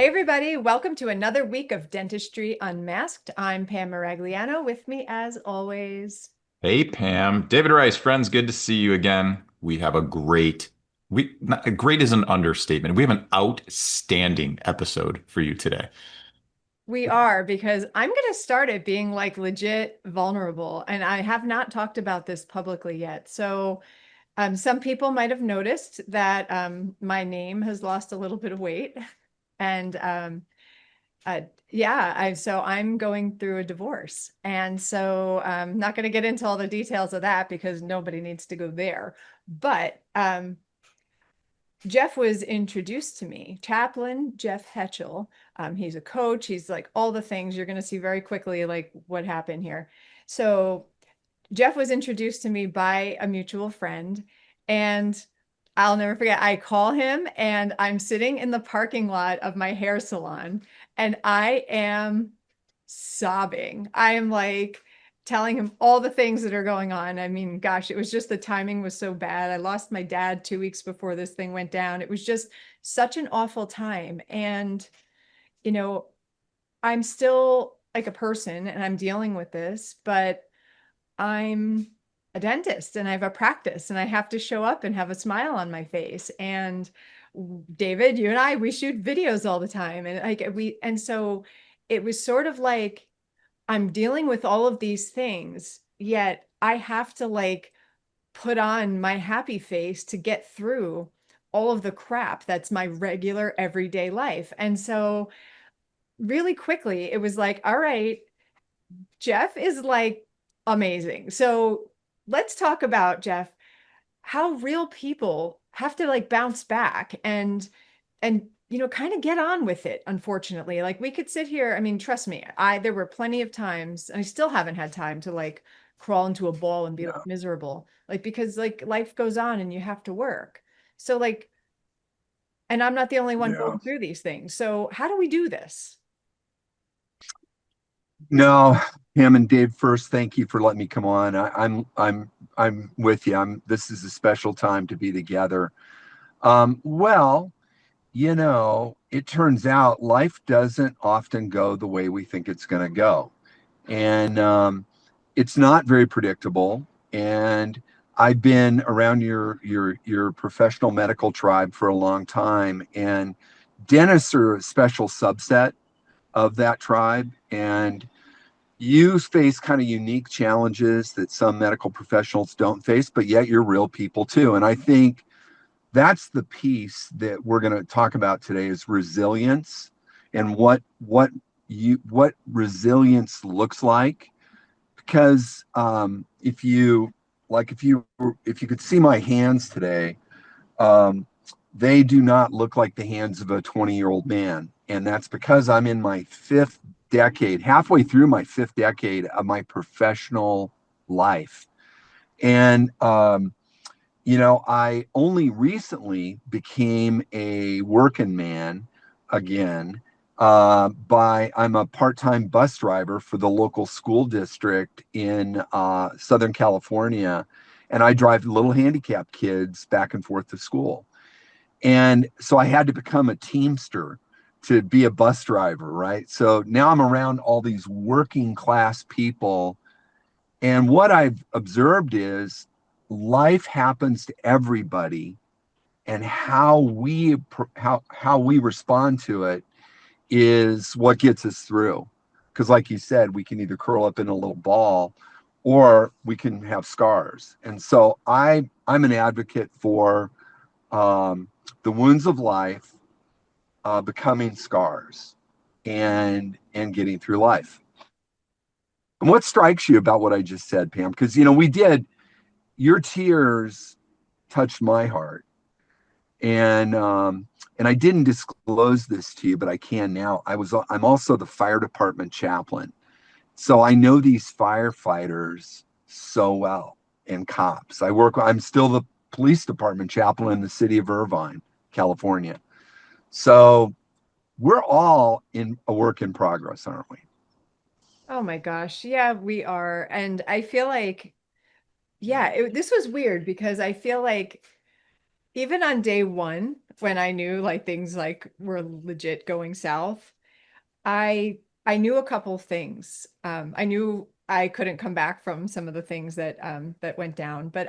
Hey everybody, welcome to another week of Dentistry Unmasked. I'm Pam Maragliano. With me as always. Hey Pam, David Rice, friends, good to see you again. We have great is an understatement. We have an outstanding episode for you today. We are because I'm going to start it being like legit vulnerable, and I have not talked about this publicly yet. So, some people might have noticed that my name has lost a little bit of weight, and uh, yeah, so I'm going through a divorce, and so I'm not going to get into all the details of that because nobody needs to go there. But Jeff was introduced to me, chaplain Jeff Hetschel. He's a coach. He's like all the things you're going to see very quickly, like what happened here. So Jeff was introduced to me by a mutual friend, and I'll never forget. I call him, and I'm sitting in the parking lot of my hair salon, and I am sobbing. I am like telling him all the things that are going on. I mean, gosh, it was just the timing was so bad. I lost my dad 2 weeks before this thing went down. It was just such an awful time. And, you know, I'm still like a person and I'm dealing with this, but I'm a dentist and I have a practice and I have to show up and have a smile on my face. And David, you and I, we shoot videos all the time. And so it was sort of like I'm dealing with all of these things, yet I have to like put on my happy face to get through all of the crap that's my regular everyday life. And so really quickly, it was like, all right, Jeff is like amazing. So let's talk about Jeff, how real people have to like bounce back and kind of get on with it. Unfortunately, like we could sit here. I mean, trust me, I there were plenty of times, and I still haven't had time to like crawl into a ball and be like Yeah, miserable, like because like life goes on and you have to work. So like, and I'm not the only one yeah. going through these things. So how do we do this? No, Pam and Dave, first, thank you for letting me come on. I'm with you. This is a special time to be together. Well, it turns out life doesn't often go the way we think it's going to go. And it's not very predictable. And I've been around your professional medical tribe for a long time, and dentists are a special subset of that tribe. And you face kind of unique challenges that some medical professionals don't face, but yet you're real people too. And I think that's the piece that we're going to talk about today is resilience and what resilience looks like. Because if you could see my hands today, um, they do not look like the hands of a 20-year-old man. And that's because I'm in my fifth decade, halfway through my fifth decade of my professional life. And, I only recently became a working man again. I'm a part-time bus driver for the local school district in Southern California, and I drive little handicapped kids back and forth to school. And so I had to become a teamster to be a bus driver, right? So now I'm around all these working class people. And what I've observed is life happens to everybody, and how we respond to it is what gets us through. Because like you said, we can either curl up in a little ball or we can have scars. And so I'm an advocate for the wounds of life becoming scars and getting through life. And what strikes you about what I just said, Pam? Because we did your tears touched my heart, and I didn't disclose this to you, but I can now. I'm also the fire department chaplain, so I know these firefighters so well and cops. I'm still the police department chaplain in the city of Irvine, California. So we're all in a work in progress, aren't we? Oh my gosh, yeah, we are. And I feel like, yeah, this was weird because I feel like even on day one when I knew like things like were legit going south, I knew a couple things. I knew I couldn't come back from some of the things that went down, but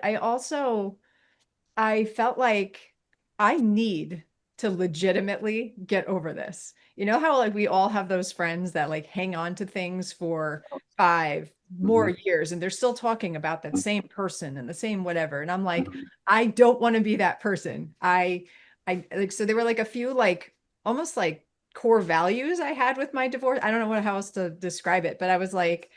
I felt like I need to legitimately get over this. You know how like we all have those friends that like hang on to things for 5 more Mhm. years and they're still talking about that same person and the same whatever. And I'm like, Mhm. I don't want to be that person. I like so there were like a few like almost like core values I had with my divorce. I don't know how else to describe it, but I was like,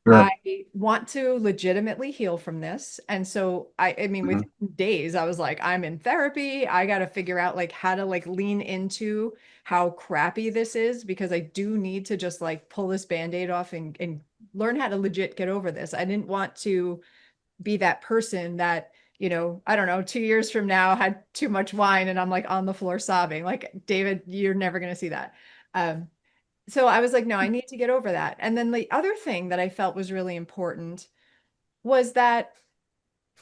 I Sure. want to legitimately heal from this. And so I mean, Mhm. within days, I was like, I'm in therapy. I got to figure out like how to like lean into how crappy this is because I do need to just like pull this band-aid off and learn how to legit get over this. I didn't want to be that person that, I don't know, 2 years from now had too much wine and I'm like on the floor sobbing. Like, David, you're never going to see that. Um, so I was like, no, I need to get over that. And then the other thing that I felt was really important was that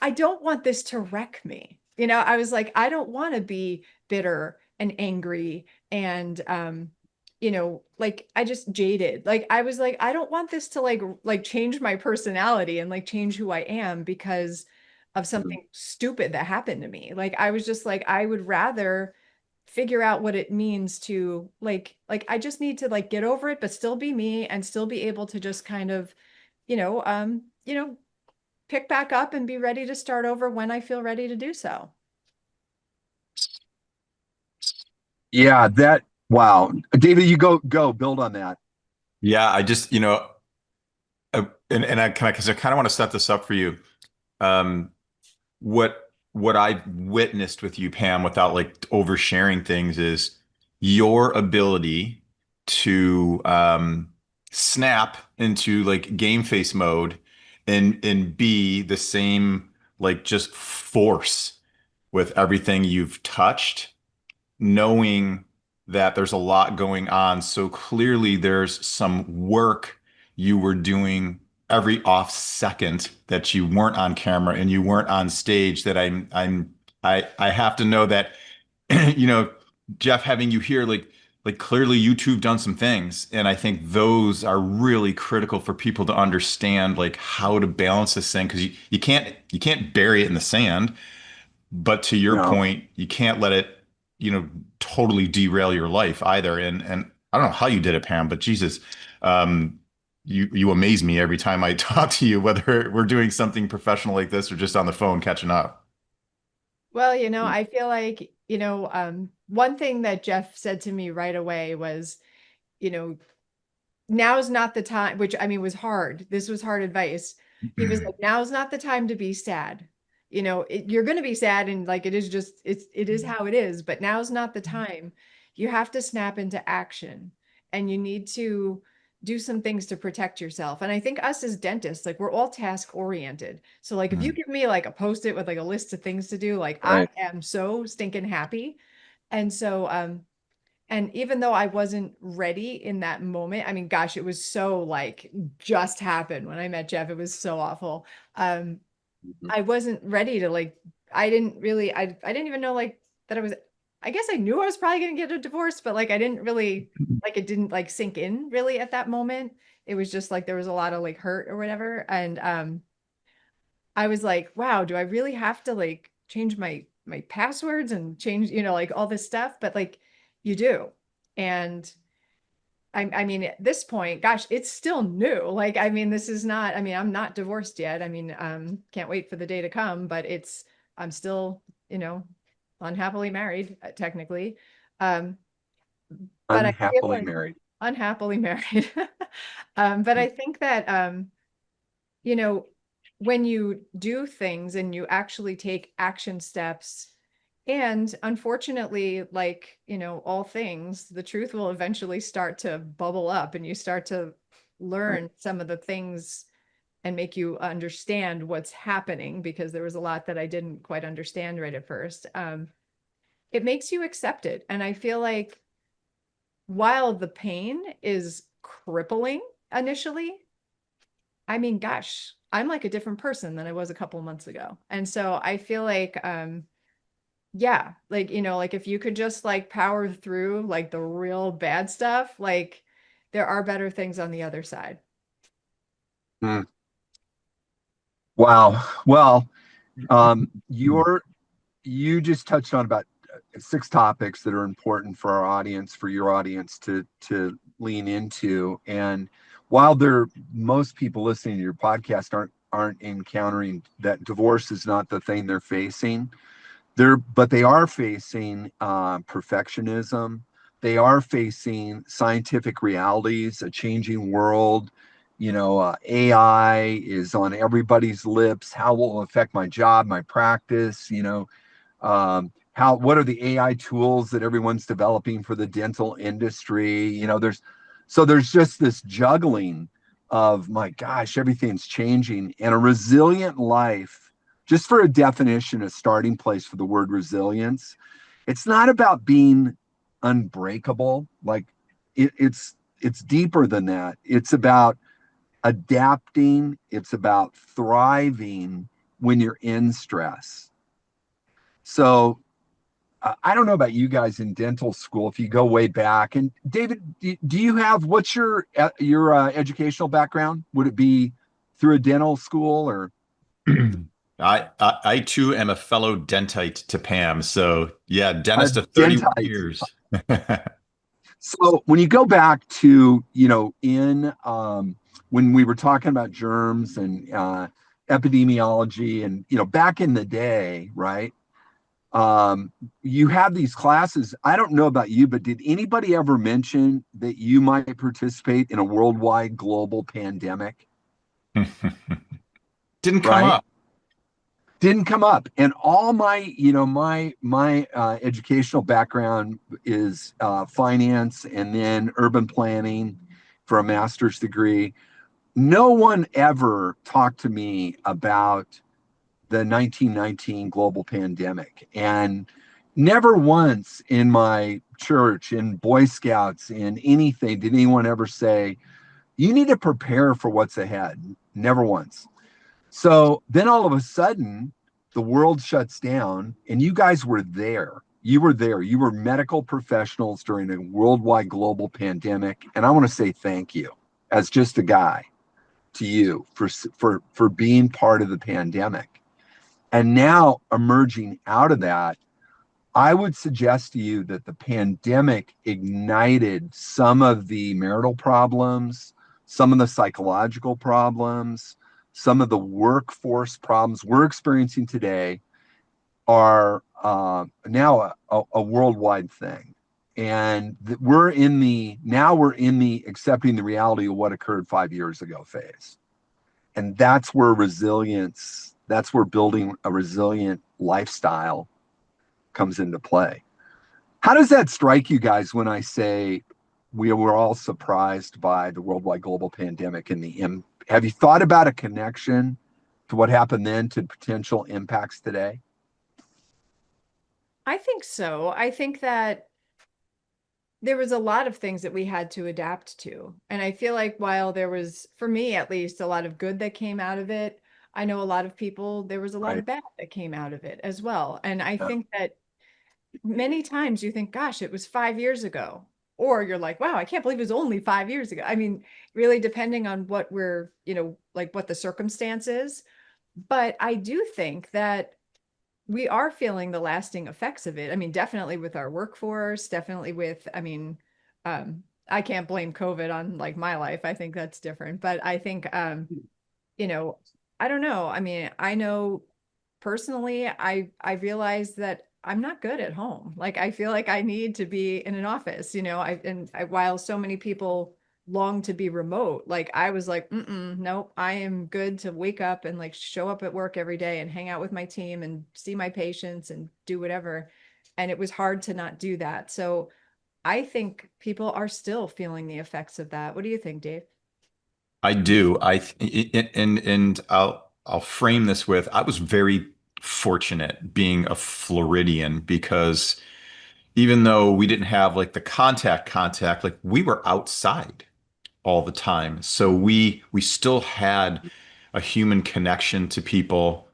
I don't want this to wreck me. I was like, I don't want to be bitter and angry and like I just jaded. Like I was like, I don't want this to like change my personality and like change who I am because of Mhm. something stupid that happened to me. Like I was just like, I would rather figure out what it means to like I just need to like get over it but still be me and still be able to just kind of you know um you know pick back up and be ready to start over when I feel ready to do so. Yeah, wow. David, you go build on that. Yeah, I just, and I kind of, because I kind of want to set this up for you. Um, what I've witnessed with you, Pam, without like oversharing things, is your ability to snap into like game face mode and be the same like just force with everything you've touched, knowing that there's a lot going on. So clearly there's some work you were doing every off second that you weren't on camera and you weren't on stage that I have to know that you know Jeff, having you here, like clearly you two have done some things, and I think those are really critical for people to understand like how to balance this thing, because you can't bury it in the sand, but to your No. point, you can't let it, totally derail your life either. And I don't know how you did it, Pam, but Jesus, um, you amaze me every time I talk to you, whether we're doing something professional like this or just on the phone catching up. Well, I feel like one thing that Jeff said to me right away was, you know now's not the time, which I mean was hard. This was hard advice. He was like, now's not the time to be sad. You're going to be sad and like it is just it is how it is, but now's not the time. You have to snap into action and you need to do some things to protect yourself. And I think us as dentists, like we're all task oriented. So like if you give me like a post-it with like a list of things to do, like I Right. am so stinking happy. And so and even though I wasn't ready in that moment, I mean, gosh, it was so like just happened when I met Jeff. It was so awful. Um, Mhm. I wasn't ready to like, I didn't really, I didn't even know like that I was, I guess I knew I was probably going to get a divorce, but like I didn't really, like it didn't like sink in really at that moment. It was just like there was a lot of like hurt or whatever. And I was like, wow, do I really have to like change my passwords and change, like all this stuff? But like you do. And I mean, at this point, gosh, it's still new. Like, I mean, this is not, I mean, I'm not divorced yet. I mean, can't wait for the day to come, but I'm still, unhappily married, technically. Um, but I feel Unhappily like married. unhappily married. But I think that, you know, when you do things and you actually take action steps, and unfortunately, like, all things, the truth will eventually start to bubble up and you start to Right. learn some of the things and make you understand what's happening because there was a lot that I didn't quite understand right at first. It makes you accept it. And I feel like while the pain is crippling initially, I mean, gosh, I'm like a different person than I was a couple months ago. And so I feel like yeah, like, like if you could just like power through like the real bad stuff, like there are better things on the other side. Mm. Wow. Well, you just touched on about six topics that are important for our audience, for your audience to lean into. And while most people listening to your podcast aren't encountering that divorce is not the thing they're facing, but they are facing perfectionism. They are facing scientific realities, a changing world. AI is on everybody's lips. How will it affect my job, my practice? What are the AI tools that everyone's developing for the dental industry? There's just this juggling of, my gosh, everything's changing, and a resilient life. Just for a definition, a starting place for the word resilience, it's not about being unbreakable. Like it's deeper than that. It's about adapting. It's about thriving when you're in stress. So I don't know about you guys in dental school, if you go way back. And David, do you have, what's your educational background? Would it be through a dental school or? I too am a fellow dentite to Pam. So yeah, A dentist of 31 dentite. years. So when you go back to, when we were talking about germs and epidemiology and, back in the day, right? You have these classes. I don't know about you, but did anybody ever mention that you might participate in a worldwide global pandemic? Didn't come Right? up. Didn't come up. And all my educational background is finance and then urban planning for a master's degree. No one ever talked to me about the 1919 global pandemic. And never once in my church, in Boy Scouts, in anything, did anyone ever say, you need to prepare for what's ahead. Never once. So then all of a sudden, the world shuts down, and you guys were there. You were there. You were medical professionals during a worldwide global pandemic. And I want to say thank you as just a guy to you for being part of the pandemic. And now emerging out of that, I would suggest to you that the pandemic ignited some of the marital problems, some of the psychological problems, some of the workforce problems we're experiencing today are now a worldwide thing. And we're in the accepting the reality of what occurred 5 years ago phase. And that's where building a resilient lifestyle comes into play. How does that strike you guys when I say we were all surprised by the worldwide global pandemic and have you thought about a connection to what happened then to potential impacts today? I think so. I think that there was a lot of things that we had to adapt to. And I feel like while there was, for me at least, a lot of good that came out of it, I know a lot of people, there was a lot Right. of bad that came out of it as well. And I Yeah. think that many times you think, gosh, it was 5 years ago. Or you're like, wow, I can't believe it was only 5 years ago. I mean, really depending on what we're, like what the circumstance is. But I do think that we are feeling the lasting effects of it. I mean, definitely with our workforce, definitely with, I mean, I can't blame COVID on like my life. I think that's different. But I think, you know, I don't know. I mean, I know personally, I realize that I'm not good at home. Like I feel like I need to be in an office, while so many people long to be remote, like I was like, nope, I am good to wake up and like show up at work every day and hang out with my team and see my patients and do whatever. And it was hard to not do that. So I think people are still feeling the effects of that. What do you think, Dave? I do. And I'll frame this with I was very fortunate being a Floridian because even though we didn't have like the contact, like we were outside all the time. So we still had a human connection to people.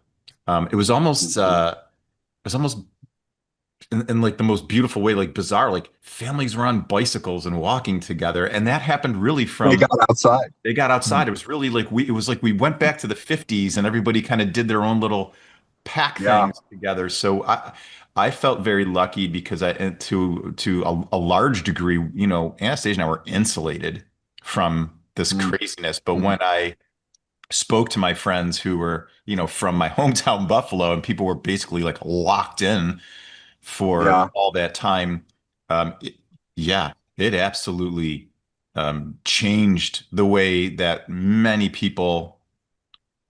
It was almost in like the most beautiful way, like bizarre, like families were on bicycles and walking together. And that happened really They from got outside. they got outside. It was really like it was like we went back to the 50s and everybody kind of did their own little pack Yeah. things together. So I felt very lucky because and to a large degree, you know, Anastasia and I were insulated from this Mm, craziness. But mm. when I spoke to my friends who were, you know, from my hometown Buffalo, and people were basically like locked in for Yeah. all that time. It, yeah, it absolutely changed the way that many people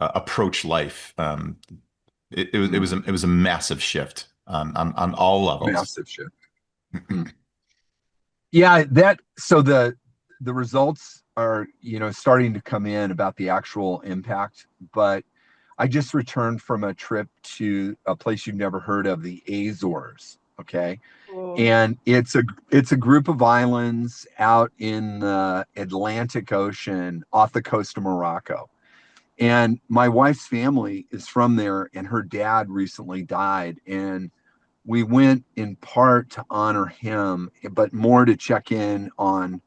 approach life. Mm. It was a massive shift on all levels. Massive shift. Mm. Yeah, so the results are, starting to come in about the actual impact, but I just returned from a trip to a place you've never heard of, the Azores. Okay. Cool. And it's a group of islands out in the Atlantic Ocean off the coast of Morocco. And my wife's family is from there, and her dad recently died. And we went in part to honor him, but more to check in on.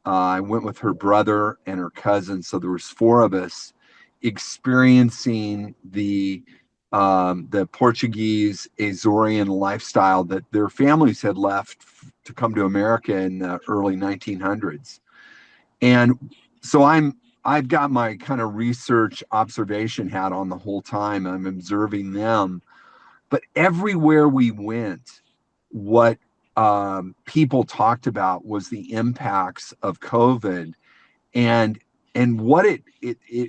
I went with her brother and her cousin, so there was four of us experiencing the Portuguese Azorean lifestyle that their families had left to come to America in the early 1900s. And so I've got my kind of research observation hat on the whole time. I'm observing them, but everywhere we went, what people talked about was the impacts of COVID, and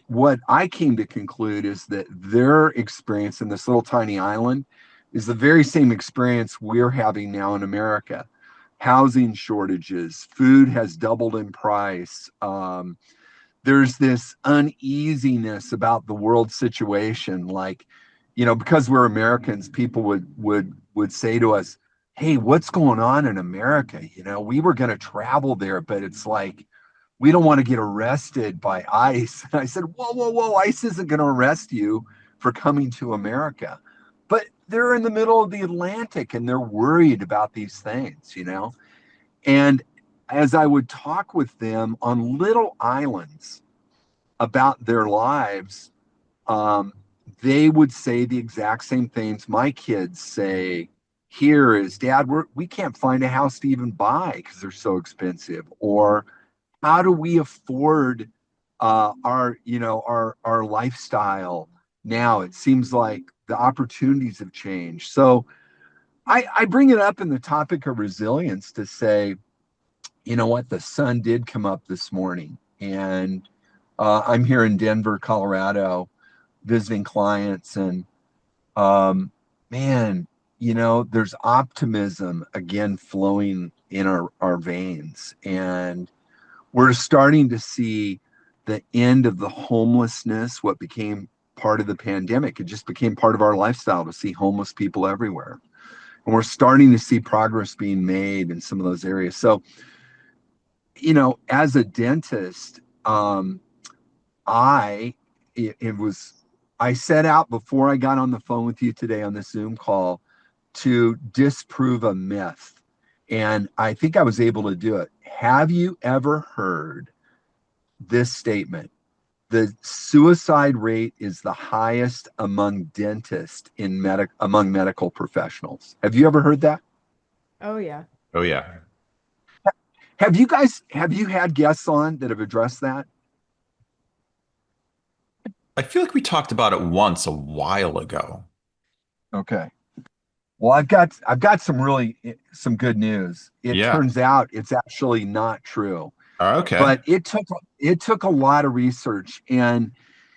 what I came to conclude is that their experience in this little tiny island is the very same experience we're having now in America. Housing shortages, food has doubled in price. There's this uneasiness about the world situation, like, because we're Americans, people would say to us, hey, what's going on in America? We were going to travel there, but it's like we don't want to get arrested by ICE. And I said, whoa, whoa, whoa, ICE isn't going to arrest you for coming to America. But they're in the middle of the Atlantic and they're worried about these things. And as I would talk with them on little islands about their lives, um, they would say the exact same things my kids say here is, Dad, we can't find a house to even buy because they're so expensive. Or how do we afford our lifestyle now? It seems like the opportunities have changed. So I bring it up in the topic of resilience to say, you know what, the sun did come up this morning, and I'm here in Denver, Colorado, visiting clients, and man, there's optimism again flowing in our veins, and we're starting to see the end of the homelessness, what became part of the pandemic. It just became part of our lifestyle to see homeless people everywhere. And we're starting to see progress being made in some of those areas. So, as a dentist, I, it was, I set out before I got on the phone with you today on this Zoom call to disprove a myth. And I think I was able to do it. Have you ever heard this statement? The suicide rate is the highest among dentists among medical professionals. Have you ever heard that? Oh yeah. Oh yeah. Have you had guests on that have addressed that? I feel like we talked about it once a while ago. Okay. Well, I've got some good news. It Yeah. turns out it's actually not true. Okay. But it took a lot of research, and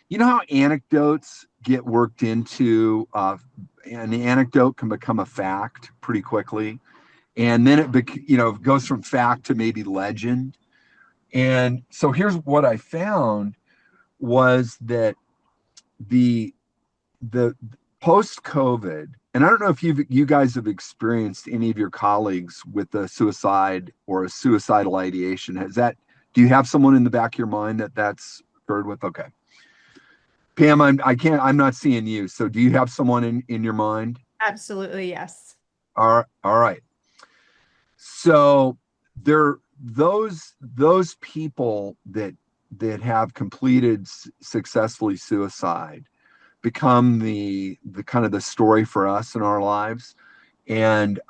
you know how anecdotes get worked into an anecdote can become a fact pretty quickly, and then it goes from fact to maybe legend. And so here's what I found was that the the post COVID, and I don't know if you guys have experienced any of your colleagues with a suicide or a suicidal ideation. Do you have someone in the back of your mind that's occurred with? Okay. Pam, I'm not seeing you. So do you have someone in your mind? Absolutely, yes. All right. So there, those people that have completed successfully suicide become the kind of the story for us in our lives. And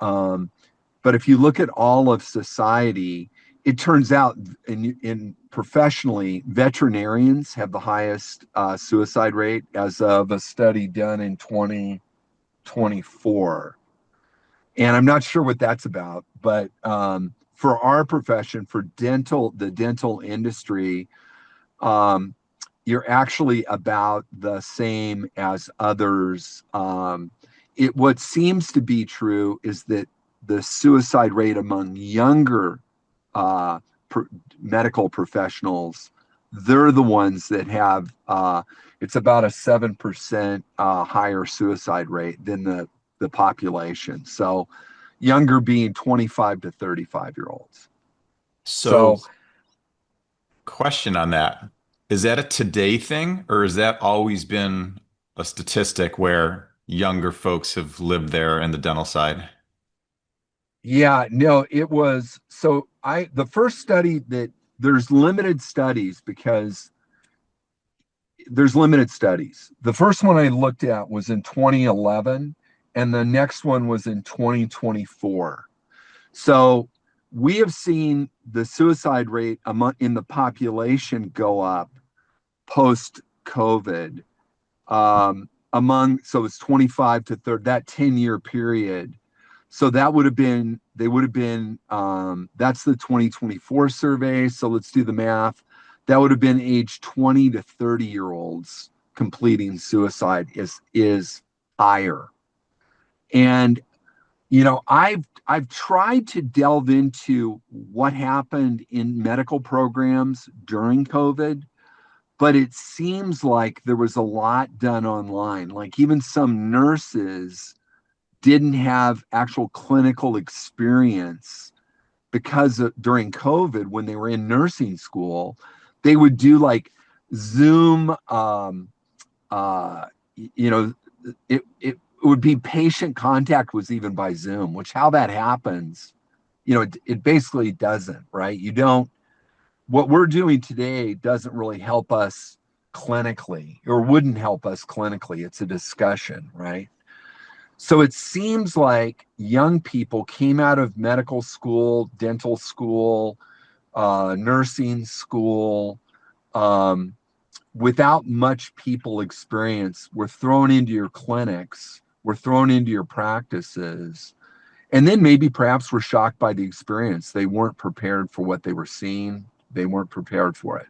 but if you look at all of society, it turns out in professionally, veterinarians have the highest suicide rate as of a study done in 2024. And I'm not sure what that's about, but for our profession, for the dental industry, um, you're actually about the same as others. What seems to be true is that the suicide rate among younger uh, per, medical professionals, they're the ones that have it's about a 7% higher suicide rate than the population. So younger being 25 to 35 year olds. So, So question on that. Is that a today thing, or has that always been a statistic where younger folks have lived there in the dental side? yeah, no, it was so the first study that there's limited studies because there's limited studies. The first one I looked at was in 2011 and the next one was in 2024. So we have seen the suicide rate in the population go up post COVID so it's 25 to 30, that 10-year period. So that would have been, they would have been, that's the 2024 survey. So let's do the math. That would have been age 20 to 30-year-olds completing suicide is higher. And, I've tried to delve into what happened in medical programs during COVID, but it seems like there was a lot done online. Like even some nurses didn't have actual clinical experience because during COVID, when they were in nursing school, they would do like Zoom. You know, it would be patient contact was even by Zoom, which how that happens, it basically doesn't, right? You don't. What we're doing today doesn't really help us clinically or wouldn't help us clinically. It's a discussion, right? So it seems like young people came out of medical school, dental school, nursing school, um, without much people experience. Were thrown into your clinics, were thrown into your practices, and then maybe perhaps were shocked by the experience. They weren't prepared for what they were seeing. They weren't prepared for it.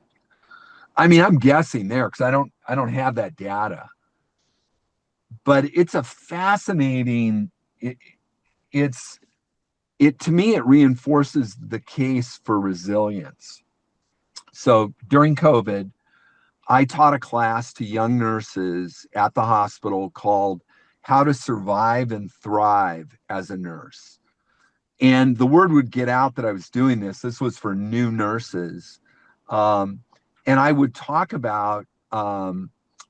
I mean, I'm guessing there because I don't have that data, but it's a fascinating. It's it to me it reinforces the case for resilience. So during COVID, I taught a class to young nurses at the hospital called How to Survive and Thrive as a Nurse. And the word would get out that I was doing this. This was for new nurses. Um, and I would talk about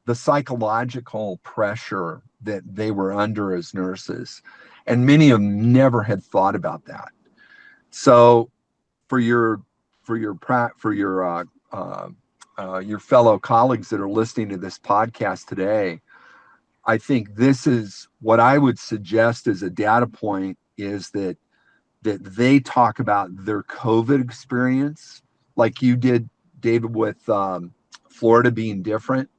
the psychological pressure that they were under as nurses. And many of them never had thought about that. So for your fellow colleagues that are listening to this podcast today, I think this is what I would suggest as a data point is that they talk about their COVID experience, like you did, David, with Florida being different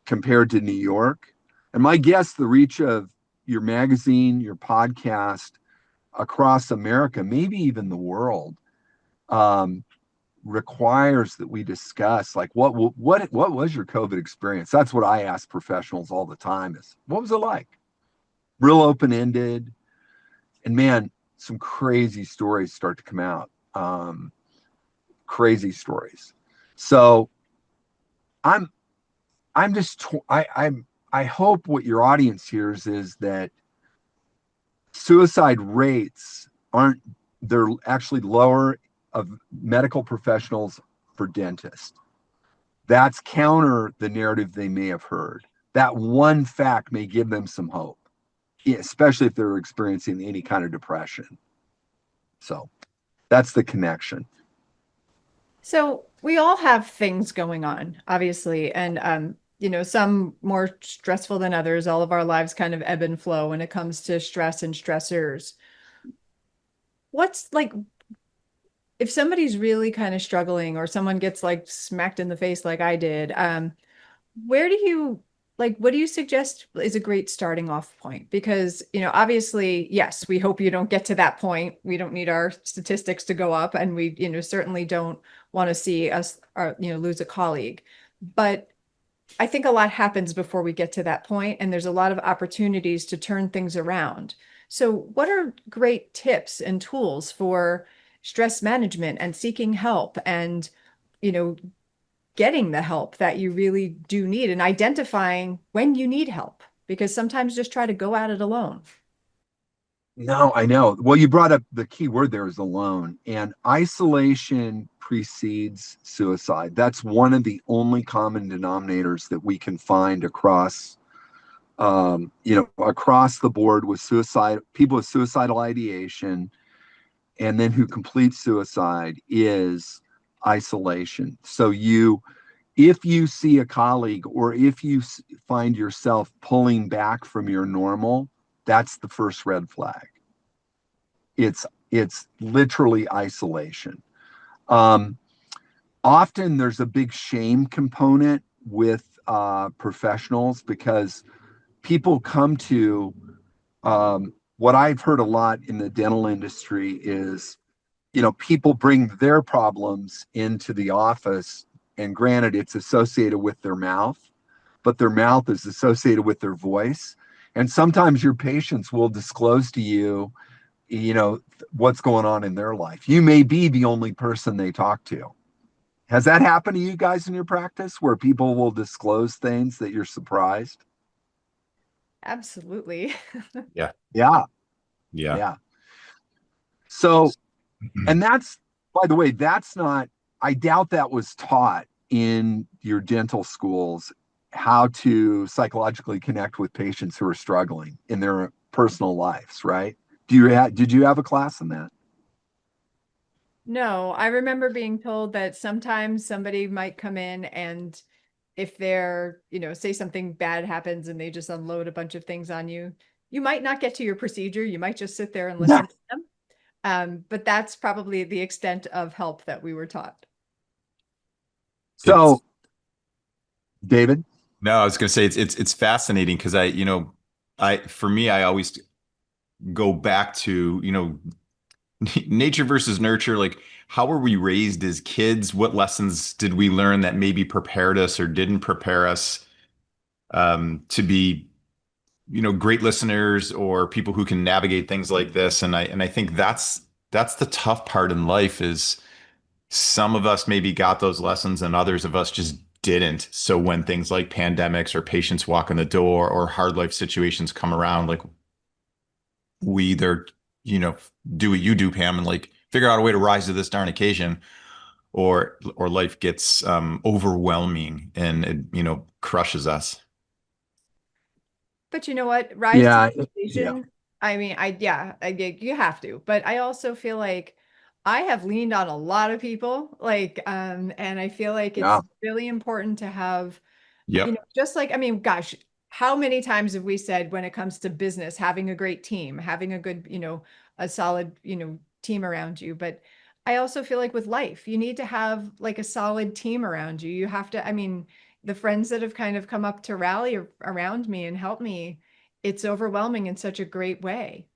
compared to New York. And my guess, the reach of your magazine, your podcast across America, maybe even the world, um, requires that we discuss like what was your COVID experience? That's what I ask professionals all the time is what was it like? Real open-ended, and man, some crazy stories start to come out. Crazy stories. So I'm I'm just I hope what your audience hears is that suicide rates aren't, they're actually lower of medical professionals for dentists. That's counter the narrative they may have heard. That one fact may give them some hope. especially if they're experiencing any kind of depression. So that's the connection. So we all have things going on, obviously, and some more stressful than others. All of our lives kind of ebb and flow when it comes to stress and stressors. What's like if somebody's really kind of struggling or someone gets like smacked in the face like I did, where do you what do you suggest is a great starting off point? Because, obviously, yes, we hope you don't get to that point. We don't need our statistics to go up, and we, certainly don't want to see us, lose a colleague. But I think a lot happens before we get to that point, and there's a lot of opportunities to turn things around. So, what are great tips and tools for stress management and seeking help and, you know, getting the help that you really do need and identifying when you need help? Because sometimes just try to go at it alone. No, I know. Well, you brought up the key word there is alone, and isolation precedes suicide. That's one of the only common denominators that we can find across, across the board with suicide, people with suicidal ideation, and then who complete suicide is isolation. So if you see a colleague or if you find yourself pulling back from your normal, that's the first red flag. It's literally isolation. Often there's a big shame component with professionals because people come to what I've heard a lot in the dental industry is, people bring their problems into the office, and granted, it's associated with their mouth, but their mouth is associated with their voice. And sometimes your patients will disclose to you, what's going on in their life. You may be the only person they talk to. Has that happened to you guys in your practice where people will disclose things that you're surprised? Absolutely. Yeah. Yeah, Yeah. yeah. So, and that's, by the way, that's not, I doubt that was taught in your dental schools how to psychologically connect with patients who are struggling in their personal lives, right? Did you have a class in that? No, I remember being told that sometimes somebody might come in and if they're, say something bad happens and they just unload a bunch of things on you, you might not get to your procedure. You might just sit there and Yeah. listen to them. But that's probably the extent of help that we were taught. It's So, David? no, I was going to say it's fascinating because for me, I always go back to, nature versus nurture. Like, how were we raised as kids? What lessons did we learn that maybe prepared us or didn't prepare us to be, great listeners or people who can navigate things like this? And I think that's the tough part in life is some of us maybe got those lessons and others of us just didn't. So when things like pandemics or patients walk in the door or hard life situations come around, like we either, you know, do what you do, Pam, and like figure out a way to rise to this darn occasion, or life gets overwhelming and it, crushes us. But you know what? Rise to Yeah, the yeah, occasion. I mean, you have to, but I also feel like I have leaned on a lot of people, and I feel like yeah. it's really important to have, Yep. just like, I mean, gosh, how many times have we said when it comes to business, having a great team, having a good, a solid, team around you. But I also feel like with life, you need to have like a solid team around you. You have to, I mean, the friends that have kind of come up to rally around me and help me, it's overwhelming in such a great way.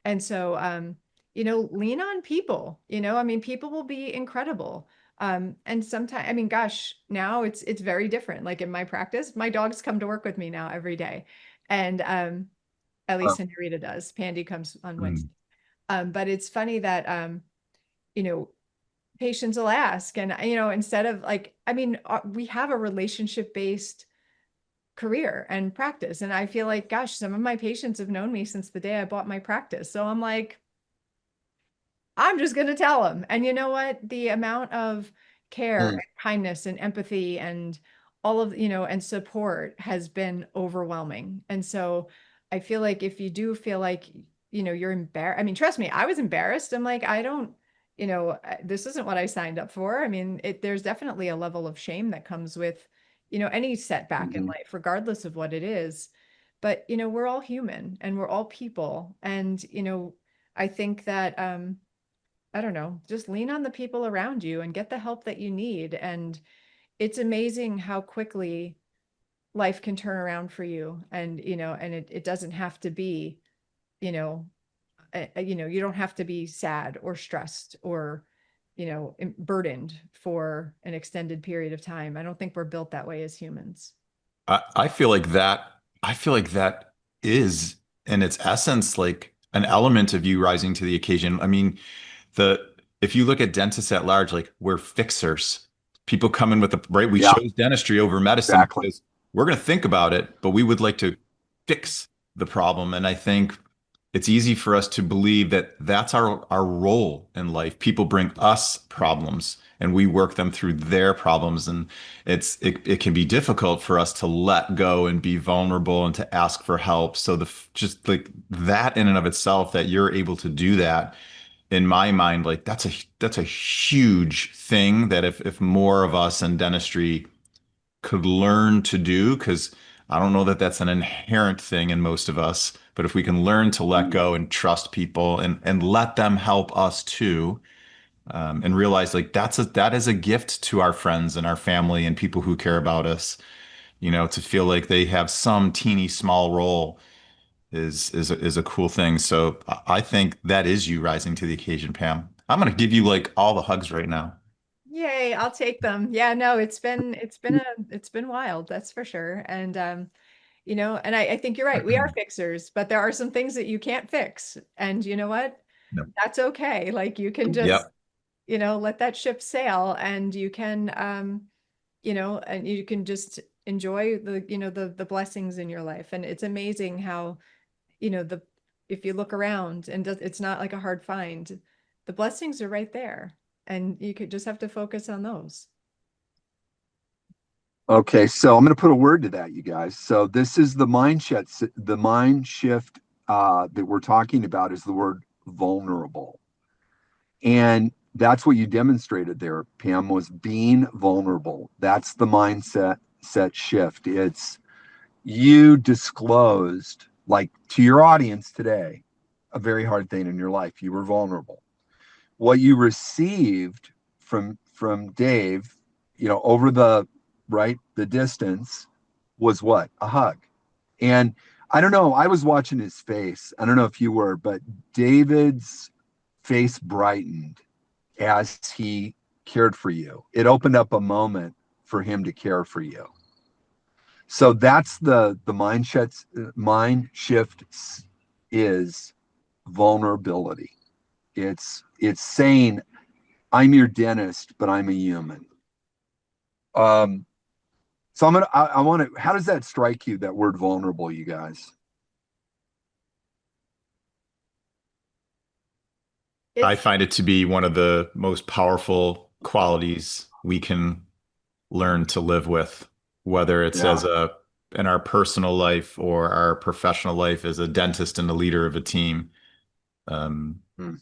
And so, lean on people, I mean, people will be incredible. And sometimes, I mean, gosh, now it's very different. Like in my practice, my dogs come to work with me now every day. And at Uh, least Senorita does. Pandy comes on Mm. Wednesday. But it's funny that you know, patients will ask, and instead of like, I mean, we have a relationship based career and practice. And I feel like, gosh, some of my patients have known me since the day I bought my practice. So I'm like, I'm just going to tell them. And you know what? The amount of care mm, and kindness and empathy and all of, and support has been overwhelming. And so I feel like if you do feel like, you're embarrassed. I mean, trust me, I was embarrassed. I'm like, I don't, this isn't what I signed up for. I mean, there's definitely a level of shame that comes with, any setback in Mhm. life, regardless of what it is. But, we're all human and we're all people. And, I think that, I don't know, just lean on the people around you and get the help that you need. And it's amazing how quickly life can turn around for you. And, and it doesn't have to be, you know, you don't have to be sad or stressed or, burdened for an extended period of time. I don't think we're built that way as humans. I feel like that is in its essence like an element of you rising to the occasion. I mean, the if you look at dentists at large, like we're fixers. People come in with the right. We Yeah, chose dentistry over medicine exactly. because we're going to think about it, but we would like to fix the problem. And I think it's easy for us to believe that that's our role in life. People bring us problems and we work them through their problems. And it can be difficult for us to let go and be vulnerable and to ask for help. So just like that in and of itself, that you're able to do that in my mind, like that's a huge thing that if more of us in dentistry could learn to do, because I don't know that that's an inherent thing in most of us, but if we can learn to let Mm. go and trust people and let them help us too, and realize like that is a gift to our friends and our family and people who care about us, to feel like they have some teeny small role is a cool thing. So I think that is you rising to the occasion, Pam. I'm gonna give you like all the hugs right now. Yay, I'll take them. Yeah, no, it's been wild, that's for sure. And and I think you're right. We are fixers, but there are some things that you can't fix. And you know what? Yep. That's okay. Like you can just, Yep. let that ship sail and you can and you can just enjoy the blessings in your life. And it's amazing how, the if you look around and it's not like a hard find, the blessings are right there. And you could just have to focus on those. Okay, so I'm going to put a word to that, you guys. So this is the mind shift. The mind shift that we're talking about is the word vulnerable, and that's what you demonstrated there, Pam, was being vulnerable. That's the mindset set shift. It's you disclosed, like to your audience today, a very hard thing in your life. You were vulnerable. What you received from Dave, over the distance was what? A hug. And I don't know, I was watching his face. I don't know if you were, but David's face brightened as he cared for you. It opened up a moment for him to care for you. So that's the mind shift is vulnerability. It's saying I'm your dentist, but I'm a human. Um, so I want to. How does that strike you? That word vulnerable, you guys? I It's find it to be one of the most powerful qualities we can learn to live with, whether it's Yeah. in our personal life or our professional life as a dentist and a leader of a team. Um, Hmm.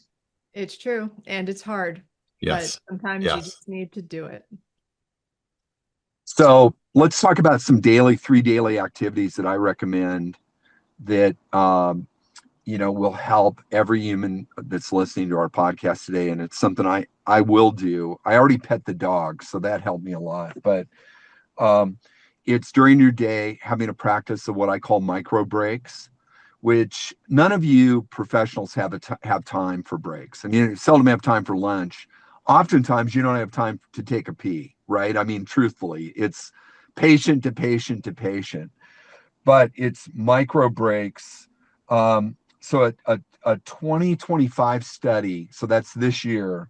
it's true and it's hard, but yes. sometimes you Yes. just need to do it. So let's talk about some three daily activities that I recommend that will help every human that's listening to our podcast today. And it's something I will do. I already pet the dog, so that helped me a lot. But um, it's during your day having a practice of what I call micro breaks, which none of you professionals have time for breaks. I mean, you seldom have time for lunch. Oftentimes, you don't have time to take a pee, right? I mean, truthfully, it's patient to patient to patient, but it's micro breaks. So a 2025 study, so that's this year,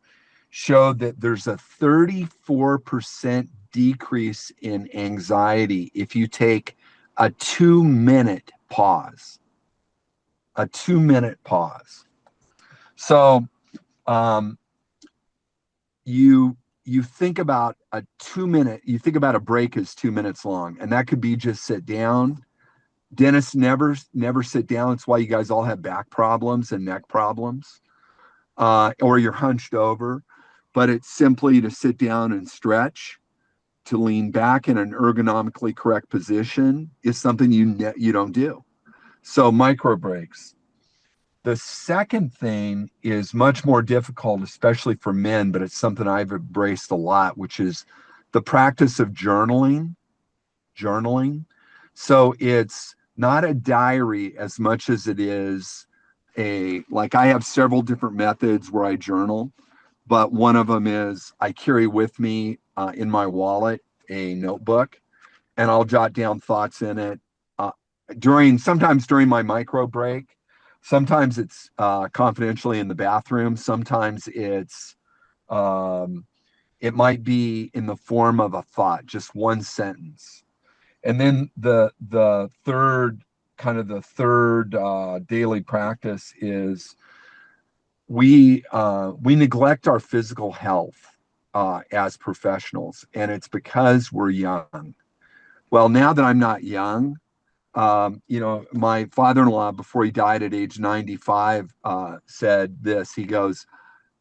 showed that there's a 34% decrease in anxiety if you take a 2 minute pause. A 2 minute pause. So um, you think about a 2 minute, you think about a break as 2 minutes long, and that could be just sit down, Dentists never sit down. It's why you guys all have back problems and neck problems, or you're hunched over. But it's simply to sit down and stretch, to lean back in an ergonomically correct position is something you don't do. So micro breaks. The second thing is much more difficult, especially for men, but it's something I've embraced a lot, which is the practice of journaling. Journaling. So it's not a diary as much as it is like I have several different methods where I journal, but one of them is I carry with me in my wallet a notebook, and I'll jot down thoughts in it sometimes during my micro break. Sometimes it's confidentially in the bathroom. Sometimes it might be in the form of a thought, just one sentence. And then the third daily practice is we neglect our physical health as professionals, and it's because we're young. Well, now that I'm not young, my father-in-law, before he died at age 95, said this. He goes,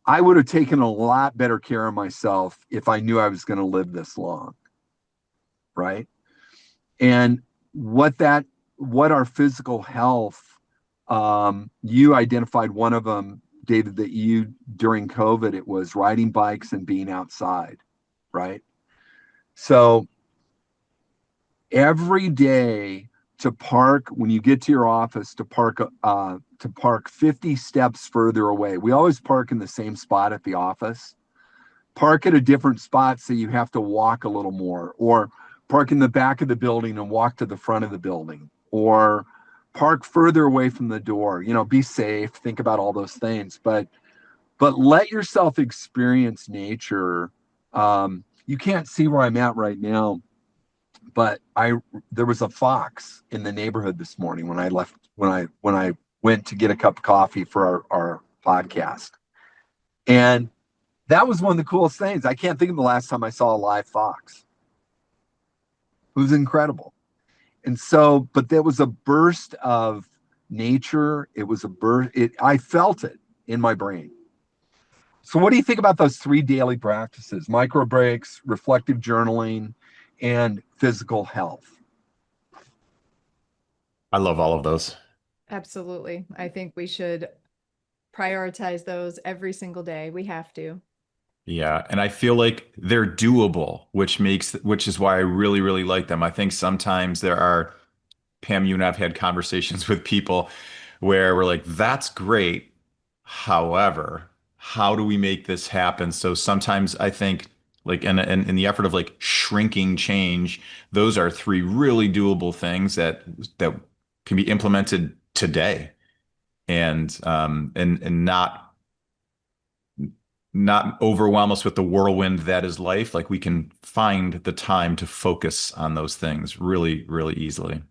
I would have taken a lot better care of myself if I knew I was going to live this long. Right. And what our physical health, you identified one of them, David, that you, during COVID, it was riding bikes and being outside. Right. So every day, to park when you get to your office, to park 50 steps further away. We always park in the same spot at the office. Park at a different spot so you have to walk a little more, or park in the back of the building and walk to the front of the building, or park further away from the door. Be safe, think about all those things, but let yourself experience nature. You can't see where I'm at right now, but there was a fox in the neighborhood this morning when I went to get a cup of coffee for our podcast. And that was one of the coolest things. I can't think of the last time I saw a live fox. It was incredible. And so, but there was a burst of nature. It was I felt it in my brain. So what do you think about those 3 daily practices: micro breaks, reflective journaling, and physical health? I love all of those. Absolutely. I think we should prioritize those every single day. We have to. Yeah, and I feel like they're doable, which is why I really, really like them. I think sometimes there are, Pam, you and I've had conversations with people where we're like, that's great. However, how do we make this happen? So sometimes I think like in the effort of like shrinking change, those are 3 really doable things that can be implemented today, and not overwhelm us with the whirlwind that is life. Like we can find the time to focus on those things really, really easily.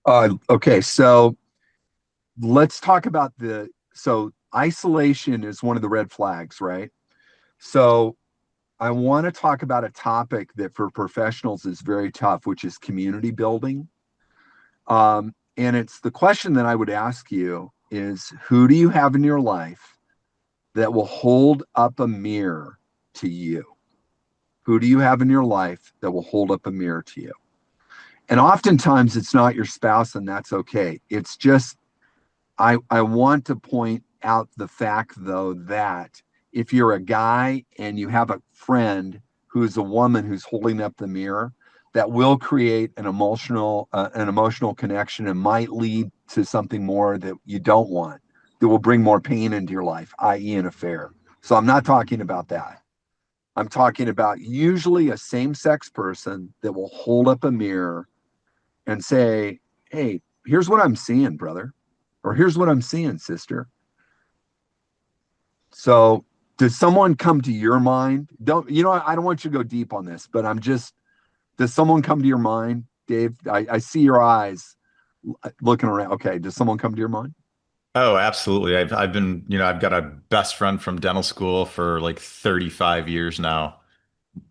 Okay, so let's talk about so isolation is one of the red flags, right? So I want to talk about a topic that for professionals is very tough, which is community building. And it's the question that I would ask you is, who do you have in your life that will hold up a mirror to you? Who do you have in your life that will hold up a mirror to you? And oftentimes it's not your spouse, and that's okay. It's just, I want to point out the fact, though, that if you're a guy and you have a friend who is a woman who's holding up the mirror, that will create an emotional connection and might lead to something more that you don't want, that will bring more pain into your life, i.e. an affair. So I'm not talking about that. I'm talking about usually a same-sex person that will hold up a mirror and say, hey, here's what I'm seeing, brother, or here's what I'm seeing, sister. So does someone come to your mind? I don't want you to go deep on this, but does someone come to your mind, Dave? I see your eyes looking around. Okay. Does someone come to your mind? Oh, absolutely. I've been, I've got a best friend from dental school for like 35 years now.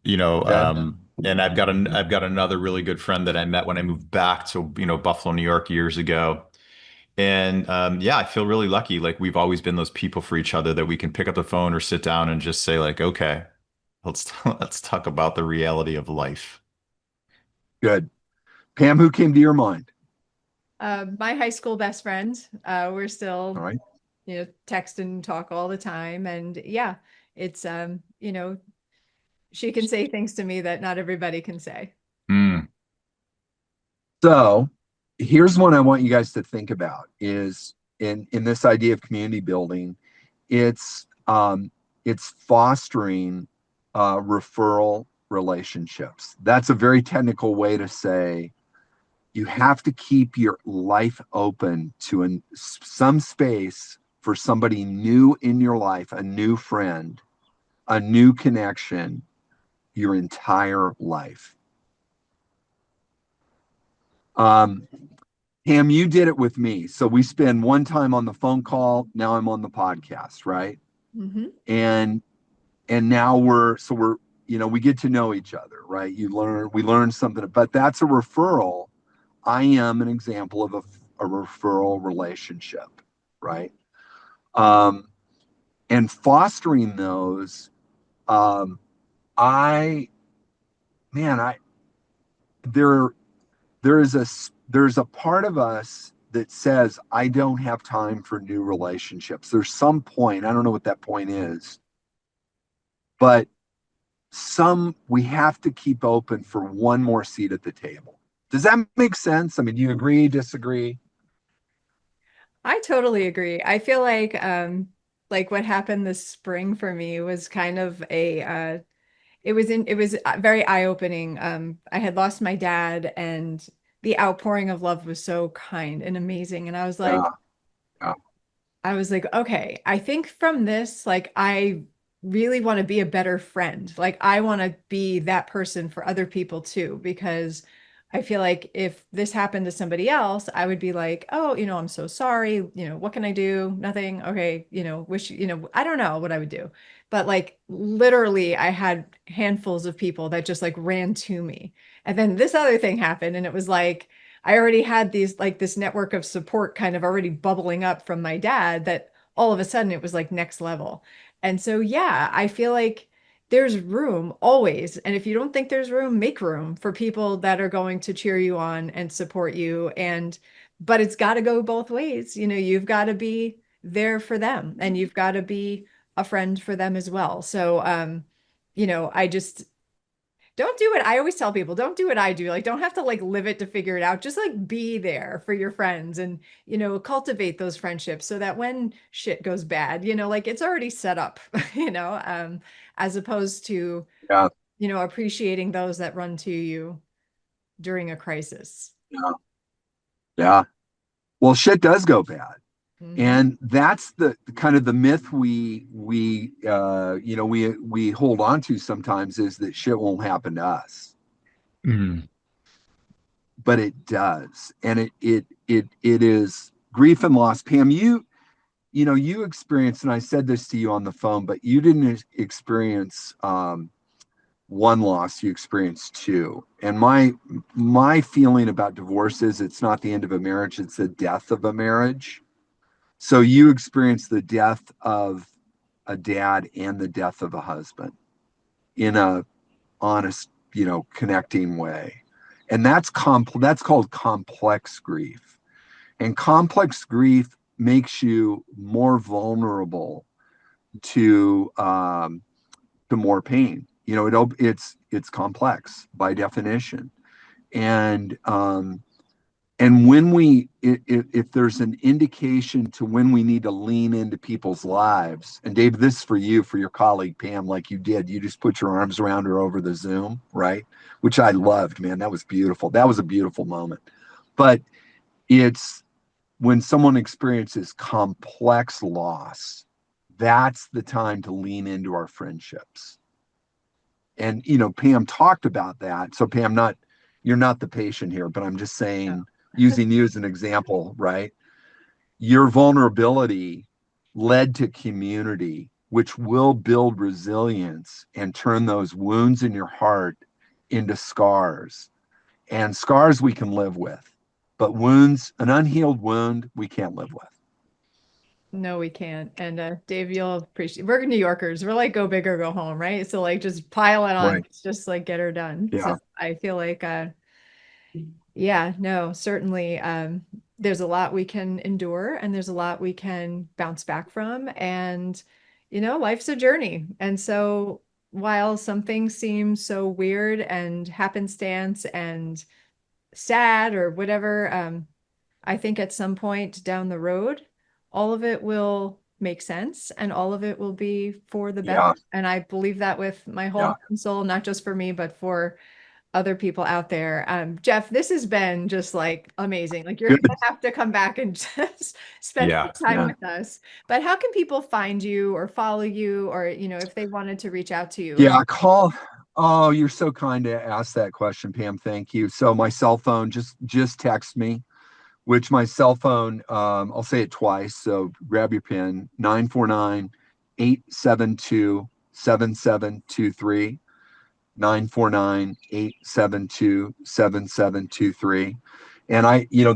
You know, Okay. And I've got another really good friend that I met when I moved back to, Buffalo, New York years ago. And yeah, I feel really lucky. Like we've always been those people for each other that we can pick up the phone or sit down and just say like, okay, let's talk about the reality of life. Good. Pam, who came to your mind? My high school best friend. We're All still, right. text and talk all the time. And yeah, it's, she can say things to me that not everybody can say. Mm, So here's one I want you guys to think about is in this idea of community building, it's it's fostering referral relationships. That's a very technical way to say you have to keep your life open to some space for somebody new in your life, a new friend, a new connection, your entire life. Um, Pam, you did it with me. So we spend one time on the phone call. Now I'm on the podcast, right? Mm-hmm. And now we get to know each other, right? We learn something, but that's a referral. I am an example of a referral relationship, right? Um, and fostering those, um, I, man, I there there's a part of us that says I don't have time for new relationships. There's some point, I don't know what that point is, but we have to keep open for one more seat at the table. Does that make sense? I mean, do you agree, disagree? I totally agree. I feel like what happened this spring for me was kind of it was very eye-opening. I had lost my dad and the outpouring of love was so kind and amazing. And Yeah, yeah, I was like, okay, I think from this, like, I really want to be a better friend. Like, I want to be that person for other people too, because I feel like if this happened to somebody else, I would be like, oh, I'm so sorry. What can I do? Nothing. Okay. I don't know what I would do. But like, literally, I had handfuls of people that just like ran to me. And then this other thing happened, and it was like, I already had this network of support kind of already bubbling up from my dad that all of a sudden it was like next level. And so, yeah, I feel like there's room always. And if you don't think there's room, make room for people that are going to cheer you on and support you. But it's got to go both ways. You've got to be there for them and you've got to be a friend for them as well. So, I just, don't do it. I always tell people, don't do what I do. Like, don't have to like live it to figure it out. Just like be there for your friends and, cultivate those friendships so that when shit goes bad, like it's already set up, as opposed to, yeah, appreciating those that run to you during a crisis. yeah, yeah. Well, shit does go bad. Hmm. And that's the kind of the myth we hold on to sometimes is that shit won't happen to us, mm, but it does, and it is grief and loss. Pam, you experienced, and I said this to you on the phone, but you didn't experience one loss, you experienced two. And my feeling about divorce is it's not the end of a marriage, it's the death of a marriage. So you experienced the death of a dad and the death of a husband in a honest, connecting way. And that's called complex grief. And complex grief makes you more vulnerable to more pain. It's complex by definition. And when if there's an indication to when we need to lean into people's lives, and Dave, this is for you, for your colleague Pam, like you did, you just put your arms around her over the Zoom, right? Which I loved, man. That was beautiful. That was a beautiful moment. But it's when someone experiences complex loss, that's the time to lean into our friendships. And Pam talked about that. So Pam, you're not the patient here, but I'm just saying, using you as an example, right? Your vulnerability led to community, which will build resilience and turn those wounds in your heart into scars, and scars we can live with, but wounds, an unhealed wound, we can't live with. No, we can't. And Dave, you'll appreciate, we're New Yorkers. We're like, go big or go home, right? So like just pile it on. Right. It's just like get her done. Yeah. So I feel like yeah, no, certainly there's a lot we can endure and there's a lot we can bounce back from. And life's a journey. And so while some things seem so weird and happenstance and sad or whatever, I think at some point down the road, all of it will make sense and all of it will be for the better. Yeah. And I believe that with my whole Yeah. heart and soul, not just for me, but for other people out there. Jeff, this has been just like amazing. Like you're Good. gonna have to come back and just spend Yeah. some time Yeah. with us. But how can people find you or follow you, or if they wanted to reach out to you? Yeah, call. Oh, you're so kind to ask that question, Pam. Thank you. So my cell phone, just text me, which my cell phone, I'll say it twice. So grab your pen, 949-872-7723, 949-872-7723. And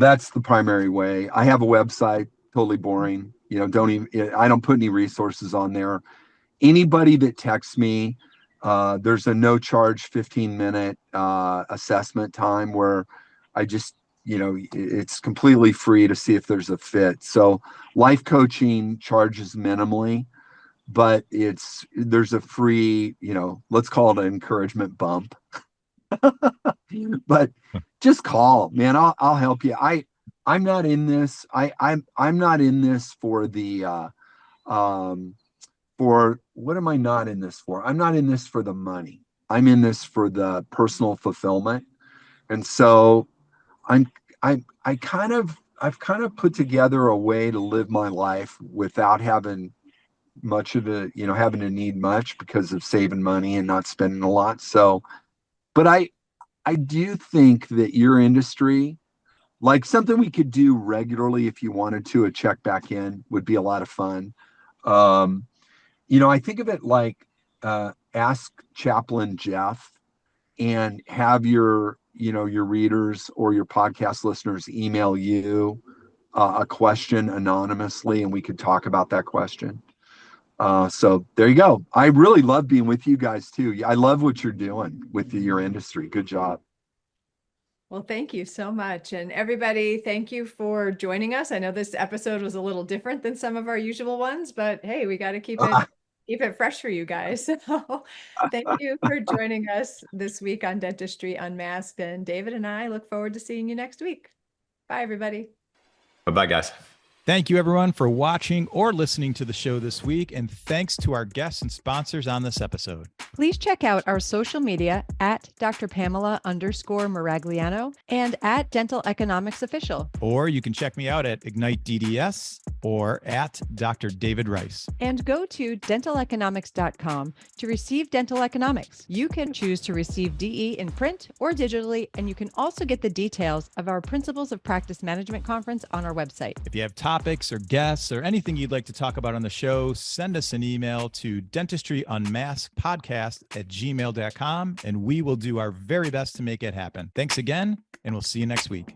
that's the primary way. I have a website, totally boring. I don't put any resources on there. Anybody that texts me, there's a no charge 15-minute assessment time where I just, it's completely free to see if there's a fit. So life coaching charges minimally, but there's a free, let's call it an encouragement bump. But just call, man. I'll help you. I'm not in this. I'm not in this for the for what am I not in this for? I'm not in this for the money. I'm in this for the personal fulfillment. And so I've kind of put together a way to live my life without having much of it, having to need much because of saving money and not spending a lot. So, but I do think that your industry, like something we could do regularly if you wanted to, a check back in would be a lot of fun. I think of it like ask Chaplain Jeff and have your readers or your podcast listeners email you a question anonymously, and we could talk about that question. So there you go. I really love being with you guys too. I love what you're doing with your industry. Good job. Well, thank you so much. And everybody, thank you for joining us. I know this episode was a little different than some of our usual ones, but hey, we got to keep it fresh for you guys. So thank you for joining us this week on Dentistry Unmasked. And David and I look forward to seeing you next week. Bye, everybody. Bye-bye, guys. Thank you, everyone, for watching or listening to the show this week. And thanks to our guests and sponsors on this episode. Please check out our social media at Dr. Pamela_Maragliano and at Dental Economics Official. Or you can check me out at Ignite DDS or at Dr. David Rice. And go to dentaleconomics.com to receive dental economics. You can choose to receive DE in print or digitally, and you can also get the details of our Principles of Practice Management conference on our website. If you have topics or guests or anything you'd like to talk about on the show, send us an email to dentistryunmaskedpodcast@gmail.com, and we will do our very best to make it happen. Thanks again, and we'll see you next week.